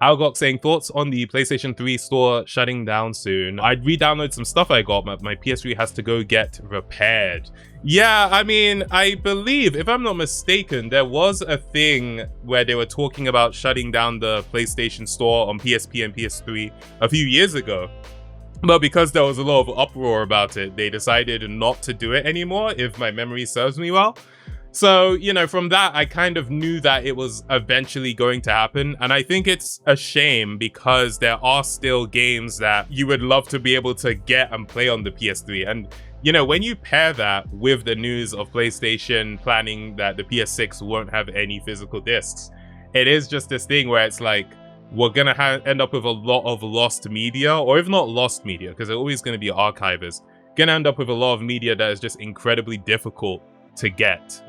Algok saying thoughts on the PlayStation 3 store shutting down soon. I'd re-download some stuff I got, but my PS3 has to go get repaired. Yeah, I mean, I believe, if I'm not mistaken, there was a thing where they were talking about shutting down the PlayStation store on PSP and PS3 a few years ago. But because there was a lot of uproar about it, they decided not to do it anymore, if my memory serves me well. So, you know, from that, I kind of knew that it was eventually going to happen. And I think it's a shame because there are still games that you would love to be able to get and play on the PS3. And, you know, when you pair that with the news of PlayStation planning that the PS6 won't have any physical discs, it is just this thing where it's like, we're going to end up with a lot of lost media, or if not lost media, because they're always going to be archivers, going to end up with a lot of media that is just incredibly difficult to get.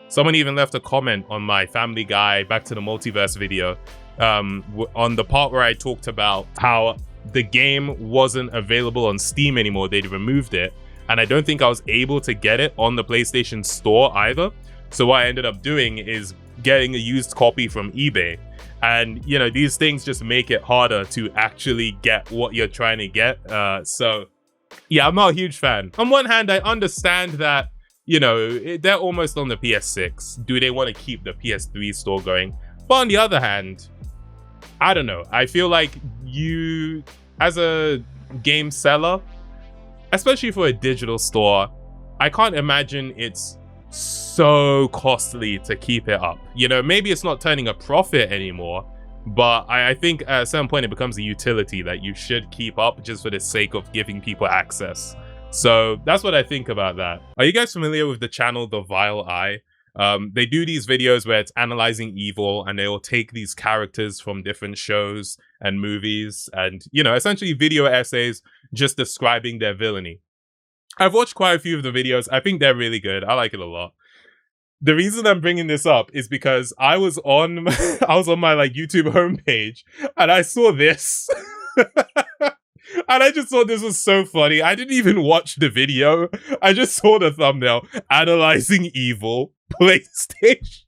Someone even left a comment on my Family Guy Back to the Multiverse video on the part where I talked about how the game wasn't available on Steam anymore. They'd removed it, and I don't think I was able to get it on the PlayStation Store either. So what I ended up doing is getting a used copy from eBay. And, you know, these things just make it harder to actually get what you're trying to get. So, yeah, I'm not a huge fan. On one hand, I understand that, you know, they're almost on the PS6. Do they want to keep the PS3 store going? But on the other hand, I don't know. I feel like you, as a game seller, especially for a digital store, I can't imagine it's so costly to keep it up. You know, maybe it's not turning a profit anymore, but I think at a certain point it becomes a utility that you should keep up just for the sake of giving people access. So that's what I think about that. Are you guys familiar with the channel The Vile Eye? They do these videos where it's analyzing evil, and they will take these characters from different shows and movies and, you know, essentially video essays just describing their villainy. I've watched quite a few of the videos. I think they're really good. I like it a lot. The reason I'm bringing this up is because I was on my like YouTube homepage and I saw this. And I just thought this was so funny. I didn't even watch the video. I just saw the thumbnail, analyzing evil PlayStation.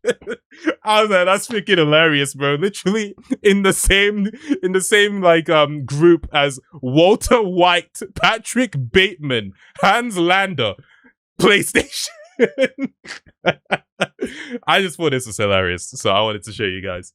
I was like, that's freaking hilarious, bro. Literally in the same like group as Walter White, Patrick Bateman, Hans Lander, PlayStation. I just thought this was hilarious, so I wanted to show you guys.